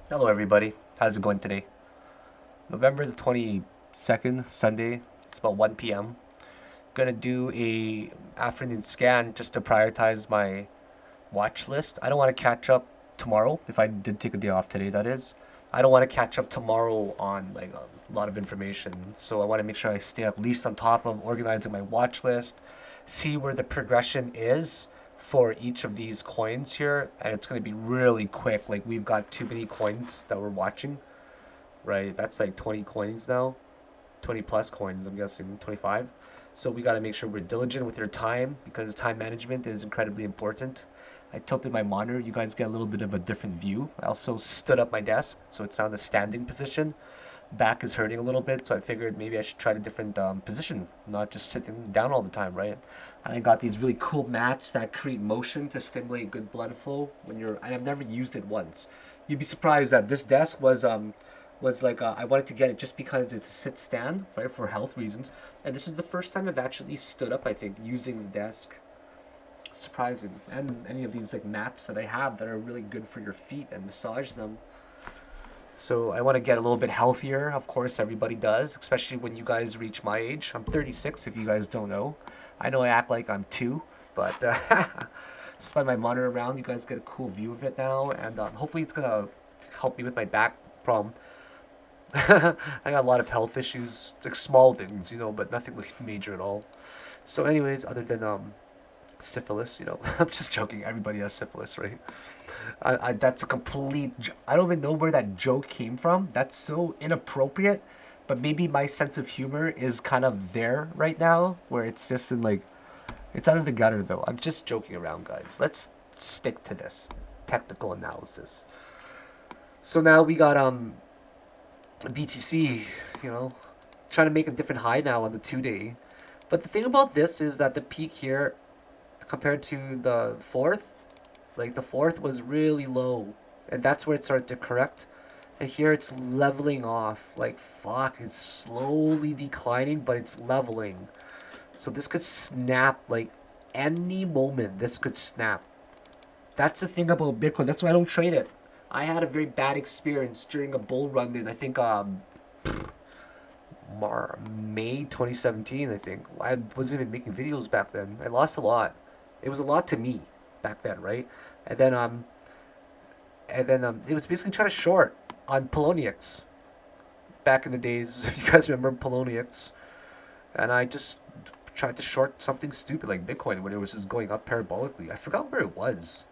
Hello, everybody. How's it going today? November the 22nd, Sunday. It's about 1 p.m. Gonna do a afternoon scan just to prioritize my watch list. I don't want to catch up tomorrow if I did take a day off today, that is. I don't want to catch up tomorrow on like a lot of information. So I want to make sure I stay at least on top of organizing my watch list, see where the progression is for each of these coins here, and it's going to be really quick. Like we've got too many coins that we're watching, right? That's like 20 coins now, 20 plus coins, I'm guessing, 25. So we got to make sure we're diligent with your time because time management is incredibly important. I tilted my monitor. You guys get a little bit of a different view. I also stood up my desk, so it's now in the standing position. Back is hurting a little bit, so I figured maybe I should try a different position, not just sitting down all the time, right? And I got these really cool mats that create motion to stimulate good blood flow when you're. And I've never used it once. You'd be surprised that this desk was like I wanted to get it just because it's a sit stand, right, for health reasons. And this is the first time I've actually stood up, I think, using the desk. Surprising. And any of these like mats that I have that are really good for your feet and massage them. So I want to get a little bit healthier. Of course, everybody does, especially when you guys reach my age. I'm 36, if you guys don't know. I know I act like I'm two, but slide my monitor around. You guys get a cool view of it now, and hopefully it's gonna help me with my back problem. I got a lot of health issues, like small things, but nothing like major at all. So, anyways, other than syphilis, I'm just joking. Everybody has syphilis, right? That's a complete. I don't even know where that joke came from. That's so inappropriate. But maybe my sense of humor is kind of there right now, where it's just in like, it's out of the gutter though. I'm just joking around, guys. Let's stick to this technical analysis. So now we got BTC, you know, trying to make a different high now on the 2 day. But the thing about this is that the peak here compared to the fourth, like the fourth was really low, and that's where it started to correct. And here it's leveling off. Like fuck, it's slowly declining, but it's leveling. So this could snap like any moment. This could snap. That's the thing about Bitcoin. That's why I don't trade it. I had a very bad experience during a bull run in I think May 2017. I think I wasn't even making videos back then. I lost a lot. It was a lot to me back then, right? And then it was basically trying to short on Polonics back in the days. If you guys remember Polonics, and I just tried to short something stupid like Bitcoin when it was just going up parabolically. I forgot where it was.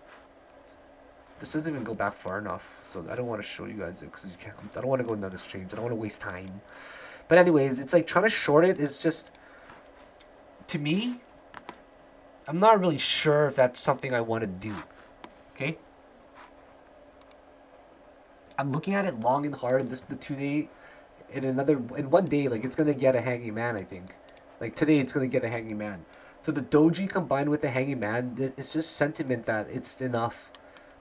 This doesn't even go back far enough, so I don't want to show you guys it because you can't. I don't want to go into this exchange. I don't want to waste time. But anyways, it's like trying to short it is just, to me, I'm not really sure if that's something I want to do. Okay, I'm looking at it long and hard. This the 2 day, in 1 day, like it's gonna get a hanging man. I think, like today, it's gonna get a hanging man. So the doji combined with the hanging man, it's just sentiment that it's enough.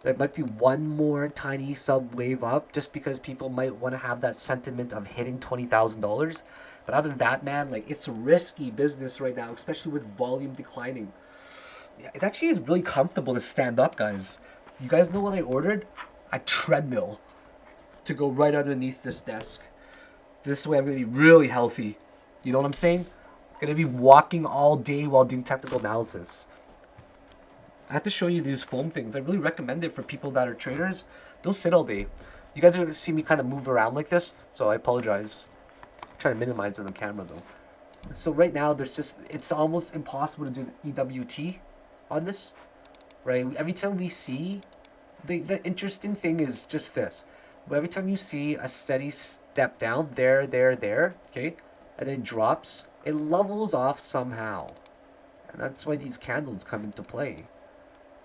There might be one more tiny sub wave up, just because people might want to have that sentiment of hitting $20,000. But other than that, man, like it's risky business right now, especially with volume declining. Yeah, it actually is really comfortable to stand up, guys. You guys know what I ordered? A treadmill to go right underneath this desk. This way I'm gonna be really healthy. You know what I'm saying? I'm gonna be walking all day while doing technical analysis. I have to show you these foam things. I really recommend it for people that are traders. Don't sit all day. You guys are gonna see me kind of move around like this, so I apologize. I'm trying to minimize it on the camera though. So right now it's almost impossible to do the EWT on this, right? Every time we see, the interesting thing is just this. Every time you see a steady step down, there, okay, and then drops, it levels off somehow. And that's why these candles come into play.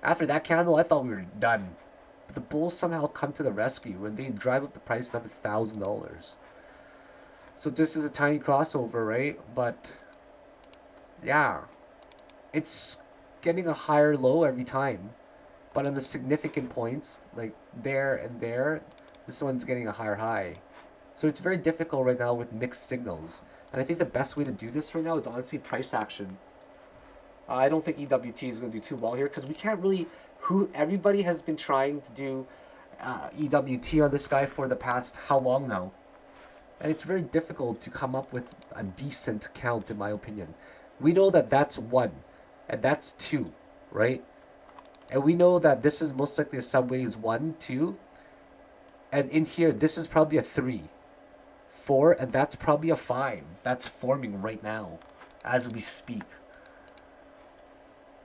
After that candle, I thought we were done. But the bulls somehow come to the rescue and they drive up the price another $1,000. So this is a tiny crossover, right? But yeah, it's getting a higher low every time. But on the significant points, like there and there, this one's getting a higher high. So it's very difficult right now with mixed signals. And I think the best way to do this right now is honestly price action. I don't think EWT is going to do too well here because we can't really. Everybody has been trying to do EWT on this guy for the past how long now? And it's very difficult to come up with a decent count, in my opinion. We know that that's 1, and that's 2, right? And we know that this is most likely a subway is 1, 2, and in here, this is probably a 3, 4, and that's probably a 5. That's forming right now, as we speak.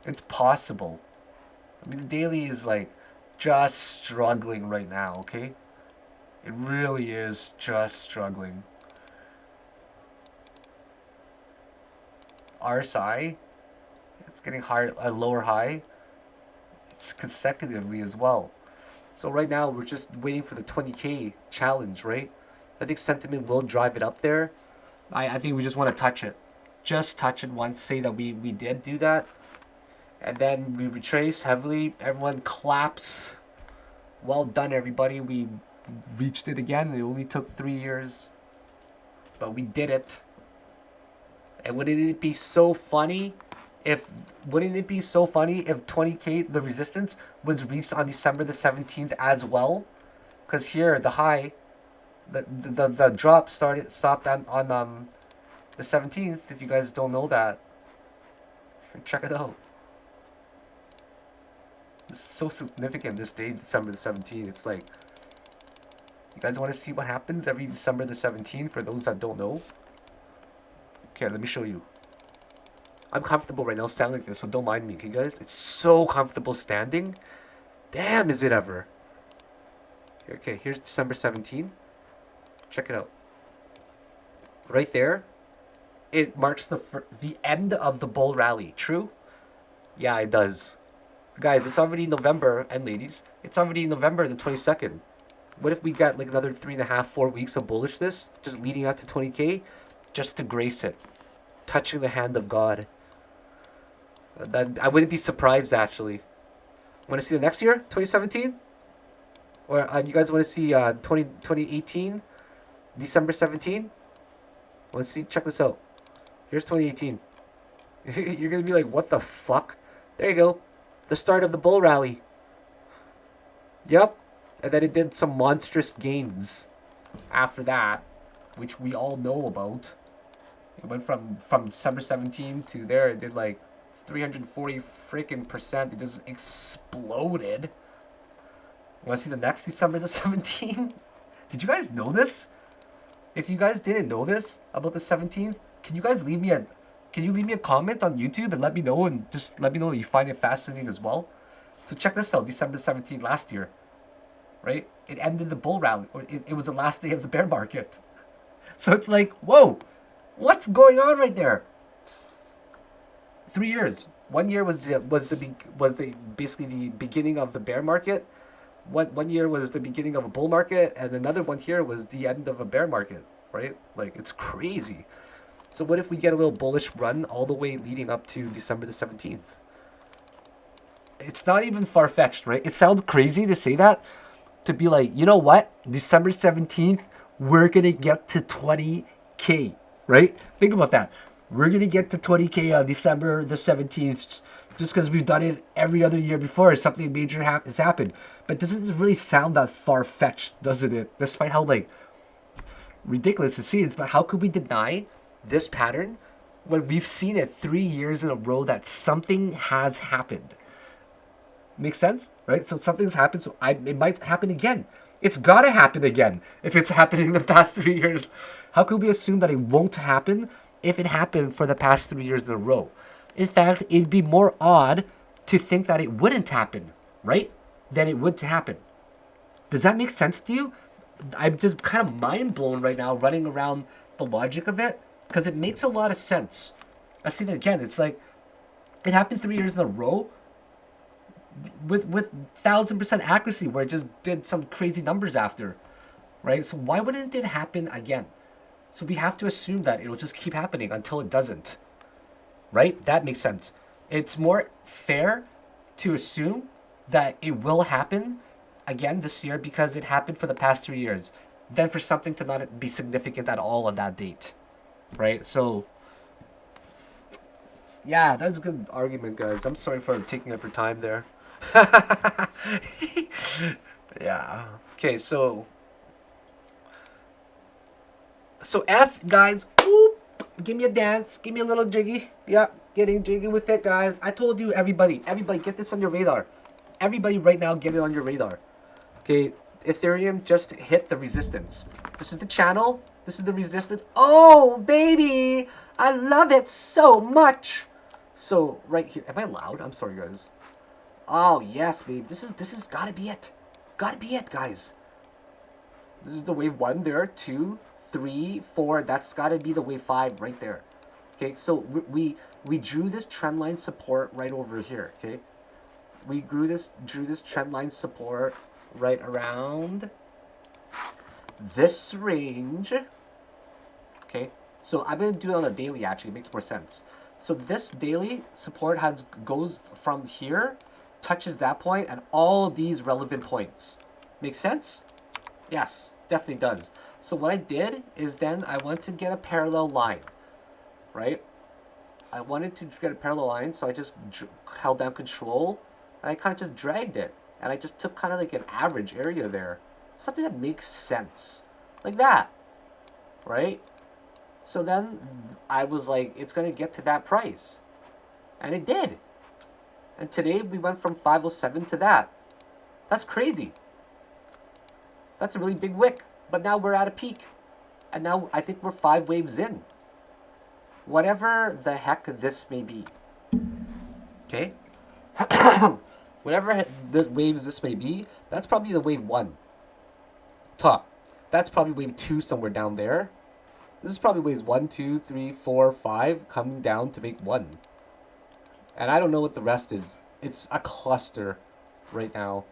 It's possible. I mean, the daily is like just struggling right now, okay? It really is just struggling. RSI, it's getting higher, a lower high. It's consecutively as well. So right now we're just waiting for the 20K challenge, right? I think sentiment will drive it up there. I think we just want to touch it. Just touch it once, say that we did do that. And then we retrace heavily. Everyone claps. Well done, everybody. We reached it again. It only took 3 years. But we did it. And wouldn't it be so funny if 20K, the resistance, was reached on December the 17th as well? Because here, the high, the drop stopped on the 17th. If you guys don't know that, check it out. It's so significant this day, December the 17th. It's like, you guys want to see what happens every December the 17th for those that don't know? Okay, let me show you. I'm comfortable right now standing like this, so don't mind me, okay guys? It's so comfortable standing. Damn, is it ever. Okay, here's December 17th. Check it out. Right there, it marks the end of the bull rally. True? Yeah, it does. Guys, it's already November, and ladies, it's already November the 22nd. What if we got like another 3.5, 4 weeks of bullishness, just leading up to 20K, just to grace it, touching the hand of God? I wouldn't be surprised, actually. Want to see the next year, 2017? Or you guys want to see 2018, December 17? Want to see? Check this out. Here's 2018. You're gonna be like, what the fuck? There you go. The start of the bull rally. Yep. And then it did some monstrous gains after that, which we all know about. It went from December 17 to there. It did like 340 freaking percent. It just exploded. Want to see the next December the 17th? Did you guys know this? If you guys didn't know this about the 17th, can you guys leave me a comment on YouTube and let me know, and just let me know that you find it fascinating as well? So check this out, December 17th last year, right? It ended the bull rally, or it was the last day of the bear market. So it's like, whoa, what's going on right there? 3 years. 1 year was basically the beginning of the bear market. One year was the beginning of a bull market, and another one here was the end of a bear market, right? Like, it's crazy. So what if we get a little bullish run all the way leading up to December the 17th? It's not even far-fetched, right? It sounds crazy to say that, to be like, you know what? December 17th, we're going to get to 20K, right? Think about that. We're going to get to 20K on December the 17th just because we've done it every other year before. Something major has happened. But doesn't it really sound that far-fetched, doesn't it? Despite how, like, ridiculous it seems. But how could we deny this pattern when we've seen it 3 years in a row that something has happened? Makes sense, right? So something's happened, so it might happen again. It's gotta happen again if it's happening in the past 3 years. How could we assume that it won't happen if it happened for the past 3 years in a row? In fact, it'd be more odd to think that it wouldn't happen, right? Than it would to happen. Does that make sense to you? I'm just kind of mind blown right now running around the logic of it, because it makes a lot of sense. I see that again. It's like it happened 3 years in a row with 1000% accuracy, where it just did some crazy numbers after, right? So why wouldn't it happen again? So we have to assume that it'll just keep happening until it doesn't, right? That makes sense. It's more fair to assume that it will happen again this year because it happened for the past 3 years, than for something to not be significant at all on that date, right? So yeah, that's a good argument, guys. I'm sorry for taking up your time there. Yeah. Okay, so F guys, whoop, give me a dance, give me a little jiggy. Yeah, getting jiggy with it, guys. I told you, everybody, get this on your radar. Everybody, right now, get it on your radar. Okay, Ethereum just hit the resistance. This is the channel. This is the resistance. Oh, baby, I love it so much. So right here, am I loud? I'm sorry, guys. Oh yes, babe. This is gotta be it. Gotta be it, guys. This is the wave 1 there, 2, 3, 4. That's got to be the wave 5 right there. Okay, so we drew this trend line support right over here. Okay, we drew this trend line support right around this range. Okay, so I'm gonna do it on a daily. Actually, it makes more sense. So this daily support goes from here, touches that point, and all of these relevant points. Make sense? Yes, definitely does. So what I did is then I went to get a parallel line, right? I wanted to get a parallel line, so I just held down control, and I kind of just dragged it. And I just took kind of like an average area there. Something that makes sense. Like that, right? So then I was like, it's going to get to that price. And it did. And today we went from 507 to that. That's crazy. That's a really big wick. But now we're at a peak. And now I think we're 5 waves in. Whatever the heck this may be. Okay? Whatever the waves this may be, that's probably the wave 1. Top. That's probably wave 2 somewhere down there. This is probably waves 1, 2, 3, 4, 5 coming down to make 1. And I don't know what the rest is. It's a cluster right now.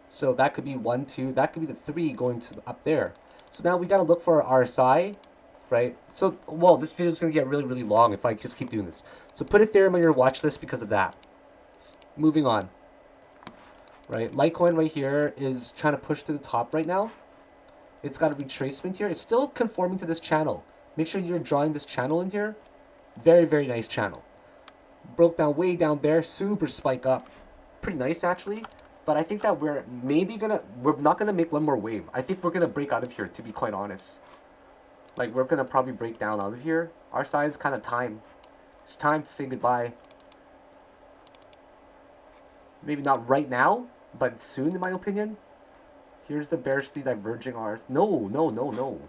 So that could be 1, 2. That could be the 3 going to up there. So now we got to look for our RSI, right? So, well, this video is going to get really, really long if I just keep doing this. So put Ethereum on your watch list because of that. Moving on. Right? Litecoin right here is trying to push to the top right now. It's got a retracement here. It's still conforming to this channel. Make sure you're drawing this channel in here. Very, very nice channel. Broke down way down there. Super spike up. Pretty nice, actually. But I think that we're not gonna make one more wave. I think we're gonna break out of here, to be quite honest. Like, we're gonna probably break down out of here. Our side is kind of time. It's time to say goodbye. Maybe not right now, but soon, in my opinion. Here's the bearishly diverging R's. No, no, no, no.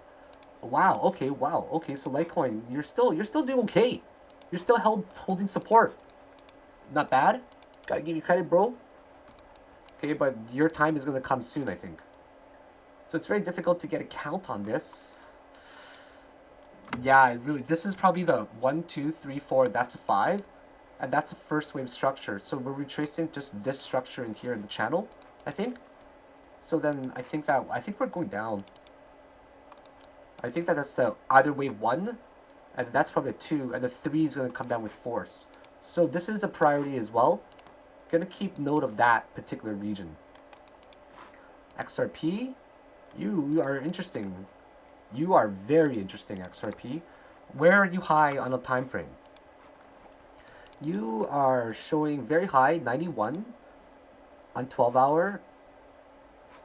Wow. Okay. Wow. Okay. So Litecoin, you're still doing okay. You're still holding support. Not bad. Gotta give you credit, bro. Okay, but your time is gonna come soon, I think. So it's very difficult to get a count on this. Yeah, this is probably the 1, 2, 3, 4. That's a 5, and that's a first wave structure. So we're retracing just this structure in here in the channel, I think. So then I think we're going down. I think that's the either wave 1, and that's probably a 2, and the 3 is going to come down with force. So this is a priority as well. Going to keep note of that particular region. XRP, you are interesting. You are very interesting, XRP. Where are you high on a time frame? You are showing very high, 91 on 12 hour,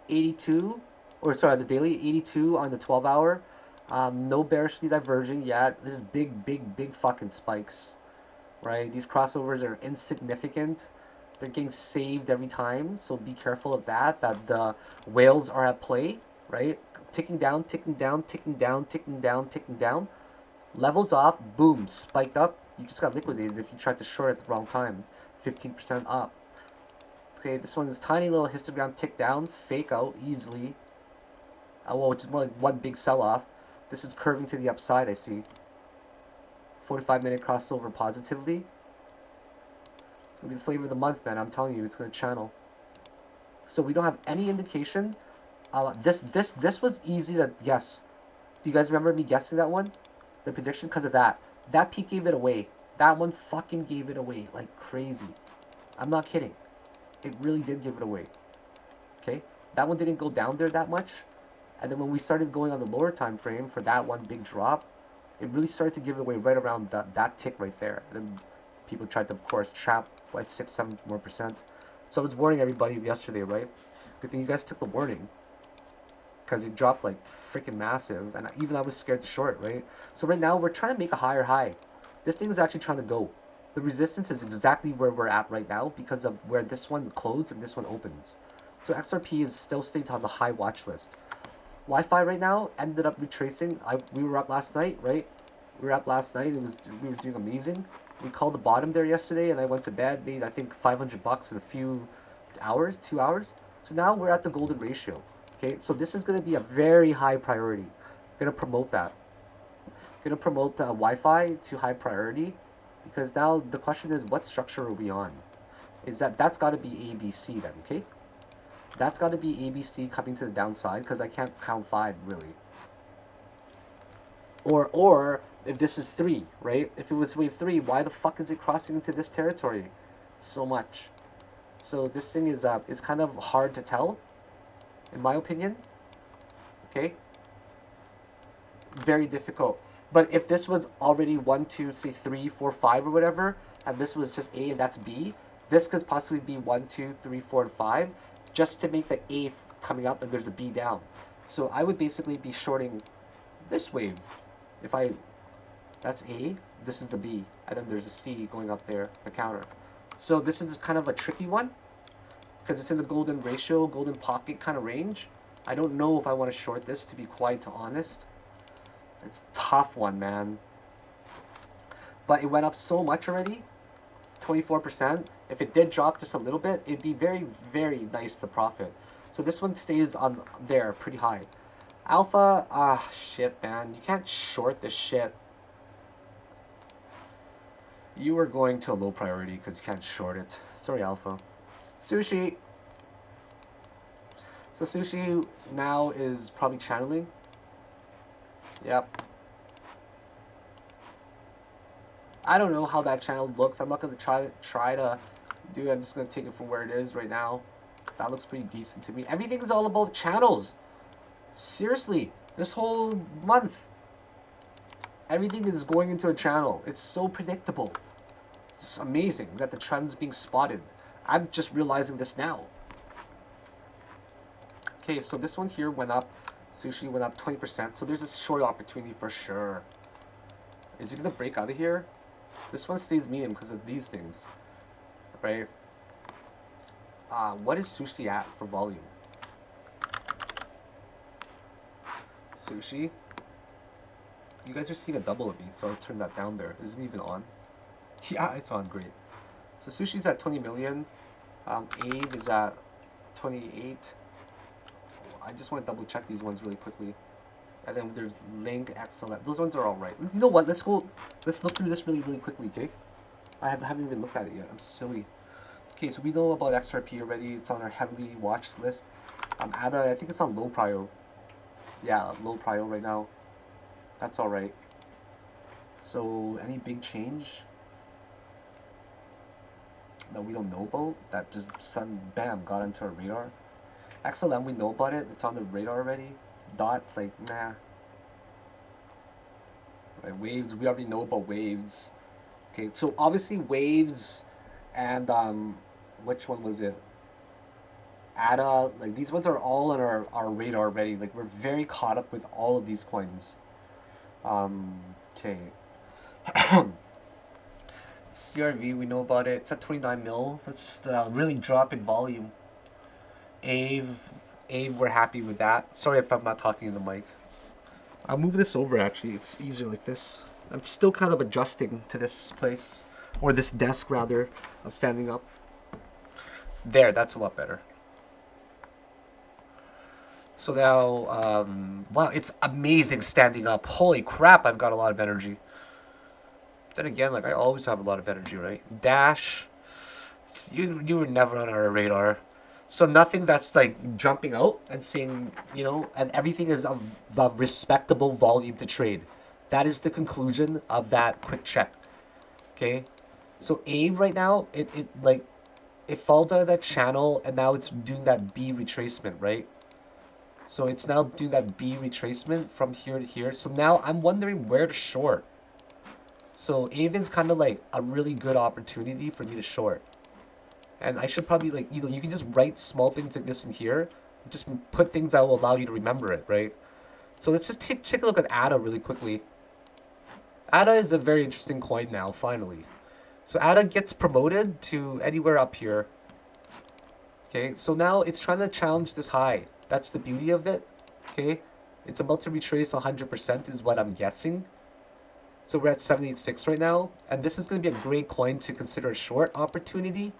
82, or sorry, the daily, 82 on the 12 hour. No bearishly diverging yet. This is big fucking spikes, right? These crossovers are insignificant. They're getting saved every time, so be careful of that the whales are at play, right? Ticking down, ticking down, ticking down, ticking down, ticking down. Levels off, boom, spiked up. You just got liquidated if you tried to short at the wrong time. 15% up. Okay, this one is tiny little histogram tick down, fake out easily. Well, which is more like one big sell-off. This is curving to the upside, I see. 45-minute crossover positively. It's going to be the flavor of the month, man. I'm telling you, it's going to channel. So we don't have any indication. This was easy to guess. Do you guys remember me guessing that one? The prediction because of that. That peak gave it away. That one fucking gave it away like crazy. I'm not kidding. It really did give it away. Okay? That one didn't go down there that much. And then when we started going on the lower time frame for that one big drop, it really started to give it away right around that tick right there. And then people tried to, of course, trap like 6-7 more %. So I was warning everybody yesterday, right? Good thing you guys took the warning. Because it dropped like freaking massive, and even I was scared to short, right? So right now we're trying to make a higher high. This thing is actually trying to go. The resistance is exactly where we're at right now because of where this one closed and this one opens. So XRP is still stays on the high watch list. Wi-Fi right now ended up retracing. We were up last night, right? We were up last night. We were doing amazing. We called the bottom there yesterday, and I went to bed. Made I think $500 in a few hours, 2 hours. So now we're at the golden ratio. Okay, so this is going to be a very high priority. I'm going to promote that. I'm going to promote the Wi-Fi to high priority, because now the question is, what structure are we on? That's got to be ABC then, okay? That's got to be ABC coming to the downside, because I can't count 5 really. Or if this is 3, right? If it was wave 3, why the fuck is it crossing into this territory so much? So this thing is it's kind of hard to tell, in my opinion. Okay? Very difficult. But if this was already 1, 2, say 3, 4, 5 or whatever, and this was just A and that's B, this could possibly be 1, 2, 3, 4, and 5, just to make the A coming up and there's a B down. So I would basically be shorting this wave. That's A, this is the B, and then there's a C going up there, the counter. So this is kind of a tricky one, because it's in the golden ratio, golden pocket kind of range. I don't know if I want to short this, to be quite honest. It's a tough one, man. But it went up so much already, 24%. If it did drop just a little bit, it'd be very, very nice to profit. So this one stays on there pretty high. Alpha, shit, man. You can't short this shit. You were going to a low priority because you can't short it. Sorry, Alpha. Sushi. So Sushi now is probably channeling. Yep. I don't know how that channel looks. I'm not going to try to do it. I'm just going to take it from where it is right now. That looks pretty decent to me. Everything is all about channels. Seriously. This whole month. Everything is going into a channel. It's so predictable. It's amazing that the trends being spotted. I'm just realizing this now. Okay, so this one here went up. Sushi went up 20%. So there's a short opportunity for sure. Is it going to break out of here? This one stays medium because of these things. Right? What is Sushi at for volume? Sushi? You guys are seeing a double of me, so I'll turn that down there. Is it even on? Yeah, it's on. Great. So Sushi's at 20 million. Ave is at 28. I just want to double check these ones really quickly. And then there's Link, Excellent. Those ones are all right. You know what? Let's look through this really, really quickly, okay? I haven't even looked at it yet. I'm silly. Okay, so we know about XRP already. It's on our heavily watched list. ADA, I think it's on low prio. Yeah, low prio right now. That's all right. So, any big change that we don't know about that just suddenly, bam, got into our radar? XLM, we know about it. It's on the radar already. DOT, it's like, nah. Right, waves, we already know about waves. Okay, so obviously waves and, which one was it? ADA, like these ones are all on our radar already. Like we're very caught up with all of these coins. Okay. CRV, we know about it. It's at 29 mil. That's really drop in volume. Ave, we're happy with that. Sorry if I'm not talking in the mic. I'll move this over actually. It's easier like this. I'm still kind of adjusting to this place. Or this desk rather. I'm standing up. There, that's a lot better. So now, wow, it's amazing standing up. Holy crap, I've got a lot of energy. Then again, like I always have a lot of energy, right? Dash, you were never on our radar. So nothing that's like jumping out and saying, you know, and everything is of the respectable volume to trade. That is the conclusion of that quick check. Okay? So A right now, it falls out of that channel and now it's doing that B retracement, right? So it's now doing that B retracement from here to here. So now I'm wondering where to short. So Aven's kind of like a really good opportunity for me to short. And I should probably, like, you know, you can just write small things like this in here. Just put things that will allow you to remember it, right? So let's just take a look at ADA really quickly. ADA is a very interesting coin now, finally. So ADA gets promoted to anywhere up here. Okay, so now it's trying to challenge this high. That's the beauty of it. Okay, it's about to retrace 100% is what I'm guessing. So we're at 786 right now, and this is going to be a great coin to consider a short opportunity.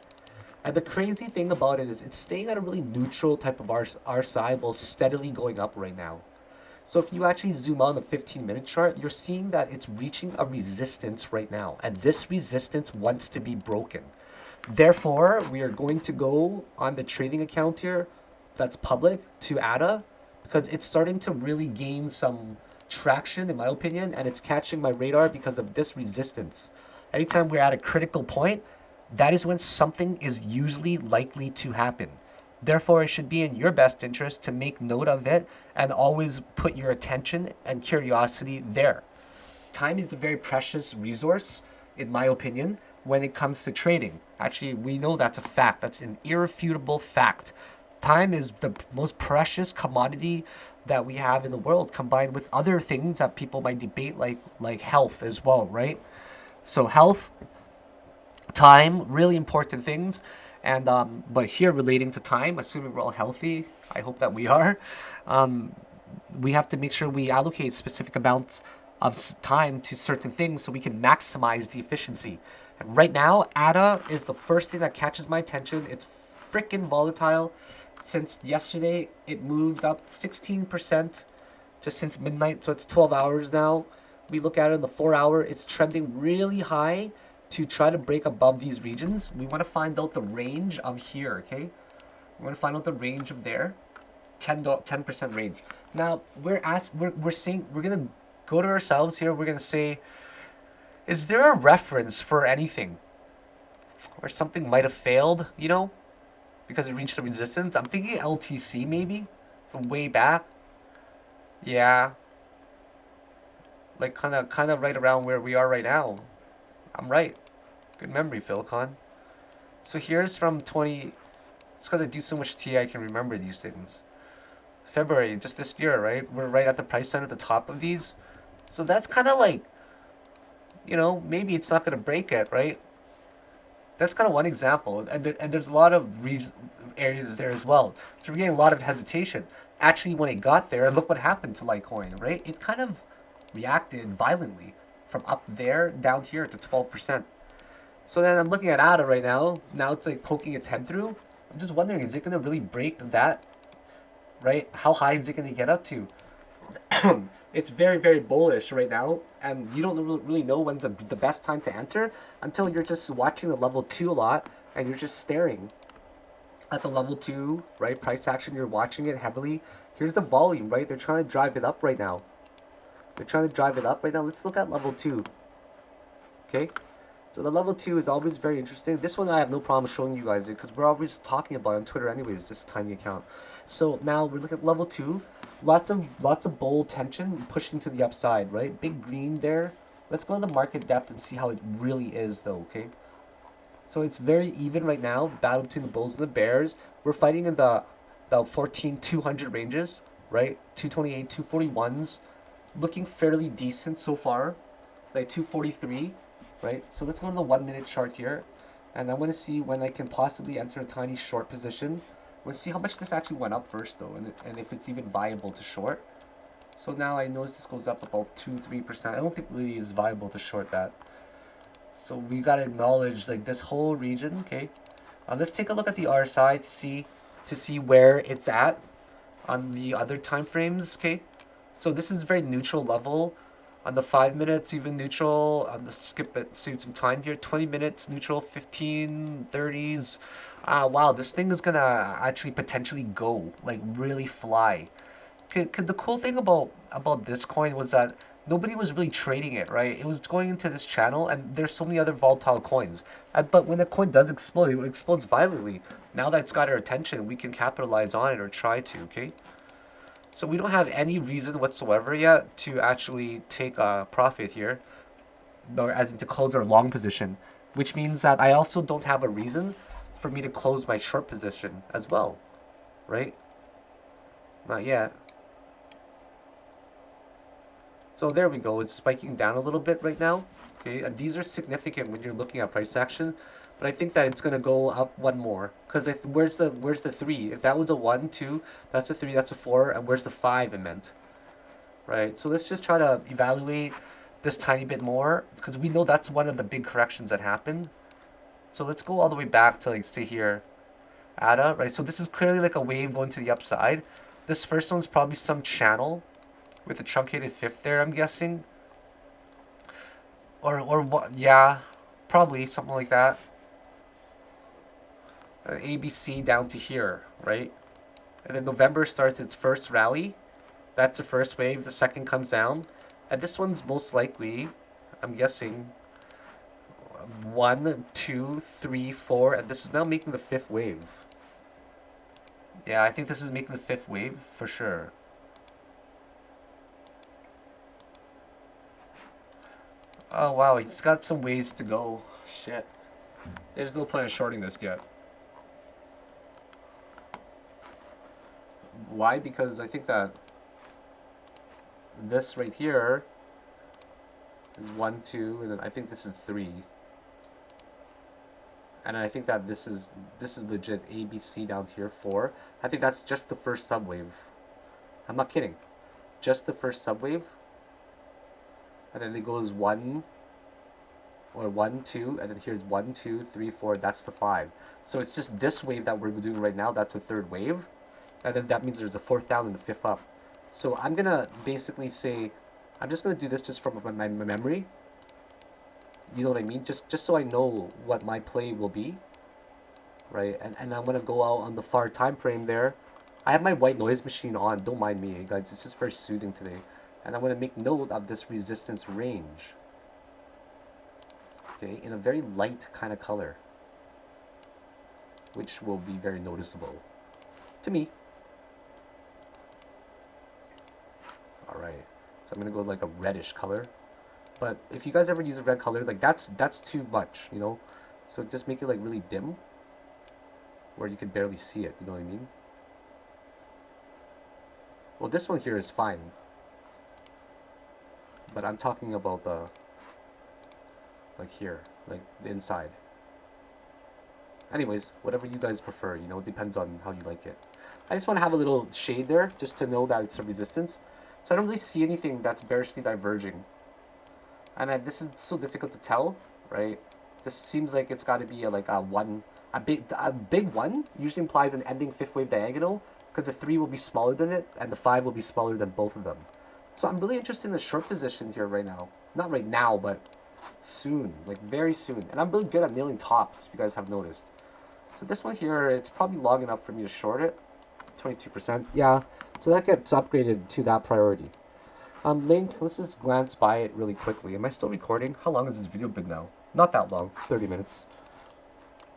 And the crazy thing about it is it's staying at a really neutral type of RSI while steadily going up right now. So if you actually zoom on the 15-minute chart, you're seeing that it's reaching a resistance right now. And this resistance wants to be broken. Therefore, we are going to go on the trading account here that's public to ADA because it's starting to really gain some traction, in my opinion, and it's catching my radar because of this resistance. Anytime we're at a critical point, that is when something is usually likely to happen. Therefore, it should be in your best interest to make note of it and always put your attention and curiosity there. Time is a very precious resource, in my opinion, when it comes to trading. Actually, we know that's a fact. That's an irrefutable fact. Time is the most precious commodity that we have in the world, combined with other things that people might debate, like health as well, right? So health, time, really important things. And but here relating to time, assuming we're all healthy, I hope that we are, we have to make sure we allocate specific amounts of time to certain things so we can maximize the efficiency. And right now, ADA is the first thing that catches my attention. It's freaking volatile. Since yesterday, it moved up 16% just since midnight, so it's 12 hours now. We look at it in the 4-hour, it's trending really high to try to break above these regions. We want to find out the range of here, okay? We want to find out the range of there, 10% range. Now we're saying we're gonna go to ourselves here. We're gonna say, is there a reference for anything where something might have failed? You know, because it reached the resistance. I'm thinking LTC maybe from way back. Yeah, like kind of right around where we are right now. I'm right. Good memory, Philcon. So here's from 20... It's because I do so much tea I can remember these things. February, just this year, right? We're right at the price center at the top of these. So that's kind of like, you know, maybe it's not going to break it, right? That's kind of one example. And there's a lot of areas there as well. So we're getting a lot of hesitation. Actually, when it got there, look what happened to Litecoin, right? It kind of reacted violently from up there down here to 12%. So then I'm looking at ADA right now. Now it's like poking its head through. I'm just wondering, is it going to really break that? Right? How high is it going to get up to? It's very, very bullish right now. And you don't really know when's the best time to enter until you're just watching the level 2 a lot. And you're just staring at the level 2, right? Price action, you're watching it heavily. Here's the volume, right? They're trying to drive it up right now. Let's look at level 2. Okay? So the level 2 is always very interesting. This one I have no problem showing you guys it because we're always talking about it on Twitter anyways, this tiny account. So now we're looking at level 2. Lots of bull tension pushing to the upside, right? Big green there. Let's go to the market depth and see how it really is though, okay? So it's very even right now, the battle between the bulls and the bears. We're fighting in the 14-200 ranges, right? 228, 241s. Looking fairly decent so far, like 243, right? So let's go to the 1-minute chart here, and I want to see when I can possibly enter a tiny short position. Let's see how much this actually went up first though, and if it's even viable to short. So now I notice this goes up about 2-3%. I don't think it really is viable to short that. So we gotta acknowledge like this whole region, okay? Let's take a look at the RSI to see where it's at on the other time frames, okay? So this is very neutral level. On the 5 minutes, even neutral. On the skip it, save some time here. 20 minutes, neutral. 15, 30s. Wow, this thing is gonna actually potentially go, like really fly. The cool thing about this coin was that nobody was really trading it, right? It was going into this channel, and there's so many other volatile coins. But when the coin does explode, it explodes violently. Now that it's got our attention, we can capitalize on it or try to, okay? So we don't have any reason whatsoever yet to actually take a profit here, or as in to close our long position, which means that I also don't have a reason for me to close my short position as well, right? Not yet. So there we go. It's spiking down a little bit right now. Okay, and these are significant when you're looking at price action, but I think that it's gonna go up one more. Cause where's the three? If that was a 1, 2, that's a 3, that's a 4, and where's the 5 it meant? Right. So let's just try to evaluate this tiny bit more, because we know that's one of the big corrections that happened. So let's go all the way back to like stay here. ADA, right? So this is clearly like a wave going to the upside. This first one's probably some channel with a truncated fifth there, I'm guessing. Or what? Yeah, probably something like that. ABC down to here, right? And then November starts its first rally. That's the first wave. The second comes down. And this one's most likely, I'm guessing, 1, 2, 3, 4. And this is now making the fifth wave. Yeah, I think this is making the fifth wave for sure. Oh, wow. He's got some ways to go. Shit. There's no point in shorting this yet. Why? Because I think that this right here is 1, 2, and then I think this is 3. And I think that this is legit ABC down here 4. I think that's just the first subwave. I'm not kidding. Just the first subwave. And then it goes 1 or 1, 2, and then here's 1, 2, 3, 4. That's the 5. So it's just this wave that we're doing right now. That's a third wave. And then that means there's a fourth down and a fifth up. So I'm going to basically say, I'm just going to do this just from my memory. You know what I mean? Just so I know what my play will be. Right? And I'm going to go out on the far time frame there. I have my white noise machine on. Don't mind me, guys. It's just very soothing today. And I'm going to make note of this resistance range. Okay? In a very light kind of color. Which will be very noticeable. To me. Alright, so I'm going to go like a reddish color. But if you guys ever use a red color, like that's too much, you know? So just make it like really dim. Where you can barely see it, you know what I mean? Well, this one here is fine. But I'm talking about the... like here, like the inside. Anyways, whatever you guys prefer, you know, it depends on how you like it. I just want to have a little shade there, just to know that it's a resistance. So I don't really see anything that's bearishly diverging. And this is so difficult to tell, right? This seems like it's got to be like a big one usually implies an ending fifth wave diagonal, because the 3 will be smaller than it, and the 5 will be smaller than both of them. So I'm really interested in the short position here right now. Not right now, but soon, like very soon. And I'm really good at nailing tops, if you guys have noticed. So this one here, it's probably long enough for me to short it. 22%. Yeah, so that gets upgraded to that priority. Link, let's just glance by it really quickly. Am I still recording? How long has this video been now? Not that long. 30 minutes.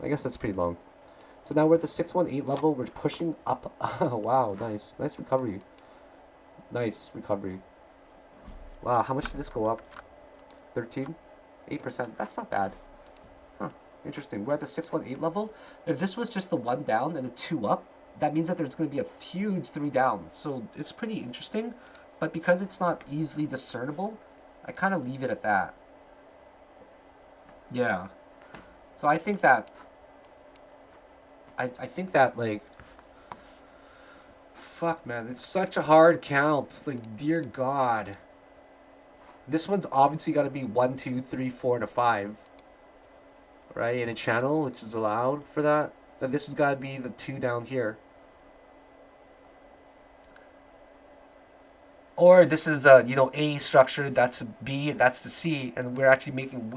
I guess that's pretty long. So now we're at the 618 level. We're pushing up. Wow, nice. Nice recovery. Nice recovery. Wow, how much did this go up? 13? 8%. That's not bad. Huh, interesting. We're at the 618 level. If this was just the 1 down and the 2 up, that means that there's going to be a huge 3 down. So it's pretty interesting. But because it's not easily discernible, I kind of leave it at that. Yeah. So I think that... I think that, like... Fuck, man. It's such a hard count. Like, dear God. This one's obviously got to be 1, 2, 3, 4, and a 5. Right? In a channel, which is allowed for that. And this has got to be the 2 down here. Or this is the, you know, A structure, that's a B, that's the C, and we're actually making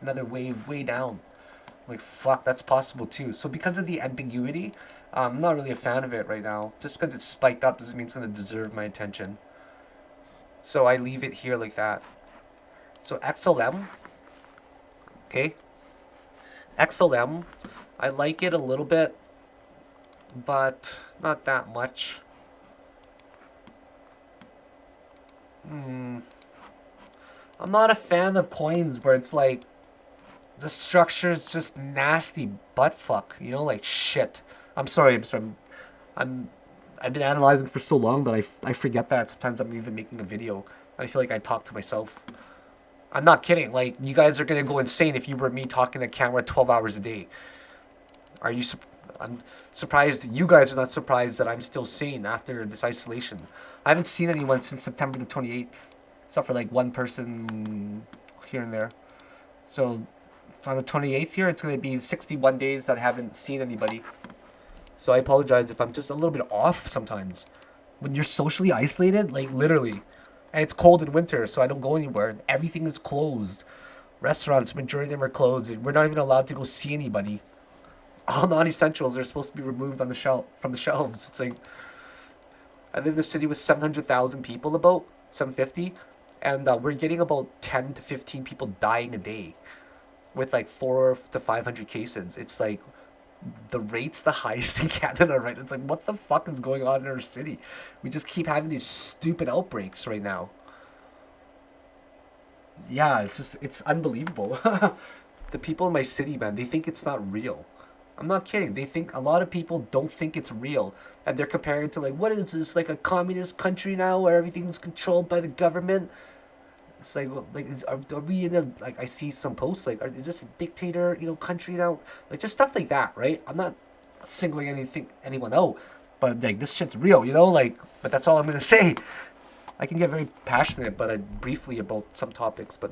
another wave way down. Like, fuck, that's possible too. So because of the ambiguity, I'm not really a fan of it right now. Just because it's spiked up doesn't mean it's going to deserve my attention. So I leave it here like that. So XLM, okay. XLM, I like it a little bit, but not that much. I'm not a fan of coins where it's like The structure is just nasty butt fuck. You know, like shit. I'm sorry. I'm I've been analyzing for so long that I forget that sometimes I'm even making a video. I feel like I talk to myself. I'm not kidding. Like, you guys are gonna go insane if you were me talking to camera 12 hours a day. Are you? I'm surprised you guys are not surprised that I'm still sane after this isolation. I haven't seen anyone since September the 28th, except for like one person here and there. So on the 28th here, it's gonna be 61 days that I haven't seen anybody. So I apologize if I'm just a little bit off sometimes. When you're socially isolated, like literally, and it's cold in winter, so I don't go anywhere. Everything is closed. Restaurants, majority of them are closed. We're not even allowed to go see anybody. All non-essentials are supposed to be removed on the shelf from the shelves. It's like I live in a city with 700,000 people, about 750, and we're getting about 10 to 15 people dying a day, with like 4 to 500 cases. It's like the rate's the highest in Canada, right? It's like, what the fuck is going on in our city? We just keep having these stupid outbreaks right now. Yeah, it's unbelievable. The people in my city, man, they think it's not real. I'm not kidding. They think a lot of people don't think it's real, and they're comparing it to like, what is this, like a communist country now where everything's controlled by the government? It's like, well, like, are we in a, like, I see some posts like, is this a dictator, country now? Like, just stuff like that, right? I'm not singling anyone out, but like, this shit's real, like, but that's all I'm gonna say. I can get very passionate, but briefly about some topics, but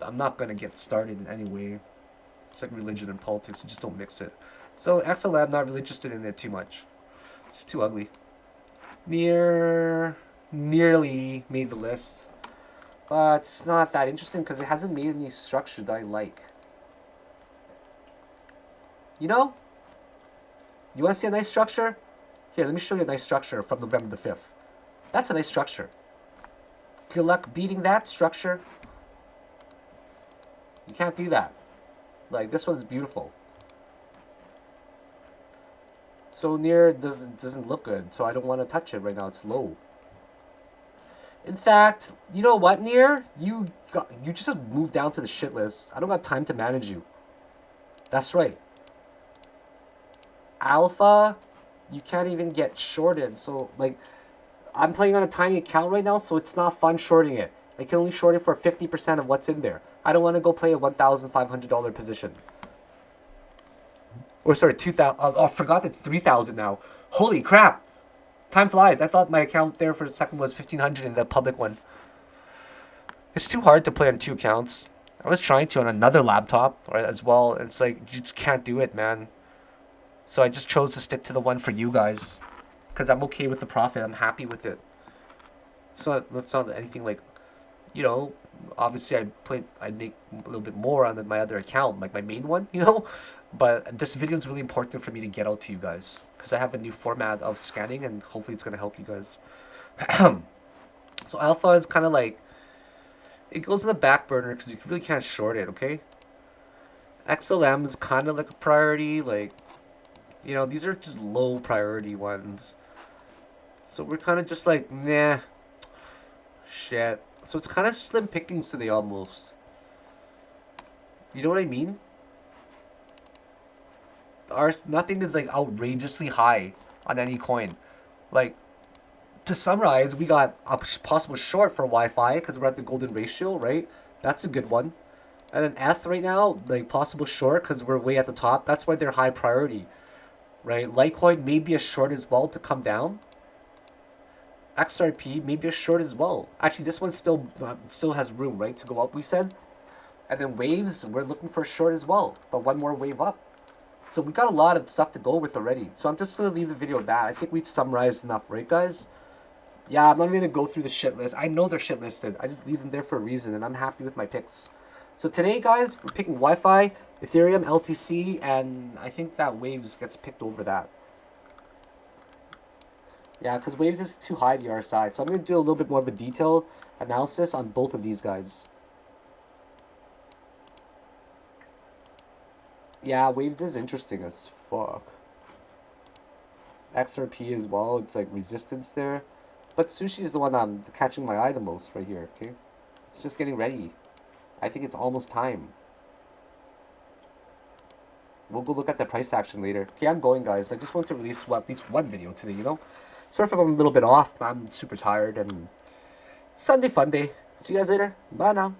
I'm not gonna get started in any way. It's like religion and politics, you just don't mix it. So XLab, I'm not really interested in it too much. It's too ugly. Nearly made the list. But it's not that interesting because it hasn't made any structures that I like. You know? You want to see a nice structure? Here, let me show you a nice structure from November the 5th. That's a nice structure. Good luck beating that structure. You can't do that. Like, this one's beautiful. So near doesn't look good, so I don't want to touch it right now. It's low. In fact, you know what, Near? You just moved down to the shit list. I don't got time to manage you. That's right. Alpha, you can't even get shorted. So, like, I'm playing on a tiny account right now, so it's not fun shorting it. I can only short it for 50% of what's in there. I don't want to go play a $1,500 position. Or sorry, 2,000. I forgot it's 3,000 now. Holy crap! Time flies. I thought my account there for a second was 1,500 in the public one. It's too hard to play on two accounts. I was trying to on another laptop as well. It's like, you just can't do it, man. So I just chose to stick to the one for you guys. Because I'm okay with the profit. I'm happy with it. It's not anything like, obviously I'd make a little bit more on my other account, like my main one, But this video is really important for me to get out to you guys. Because I have a new format of scanning and hopefully it's going to help you guys. So alpha is kind of like, it goes in the back burner because you really can't short it, okay? XLM is kind of like a priority, like, these are just low priority ones. So we're kind of just like, nah, shit. So it's kind of slim pickings today almost. You know what I mean? Nothing is like outrageously high on any coin. Like, to summarize, we got a possible short for Wi-Fi because we're at the golden ratio, right? That's a good one. And then Eth right now, like possible short because we're way at the top. That's why they're high priority, right? Litecoin may be a short as well to come down. XRP may be a short as well. Actually, this one still has room, right, to go up, we said. And then waves, we're looking for a short as well, but one more wave up. So we got a lot of stuff to go with already. So I'm just going to leave the video at that. I think we've summarized enough, right, guys? Yeah, I'm not going to go through the shit list. I know they're shit listed. I just leave them there for a reason, and I'm happy with my picks. So today, guys, we're picking Wi-Fi, Ethereum, LTC, and I think that Waves gets picked over that. Yeah, because Waves is too high the RSI. So I'm going to do a little bit more of a detailed analysis on both of these guys. Yeah, Waves is interesting as fuck. XRP as well, it's like resistance there. But Sushi is the one I'm catching my eye the most right here, okay? It's just getting ready. I think it's almost time. we'll go look at the price action later. Okay, I'm going, guys. I just want to release at least one video today, you know? Sorry if I'm a little bit off. I'm super tired, and Sunday fun day. See you guys later. Bye now.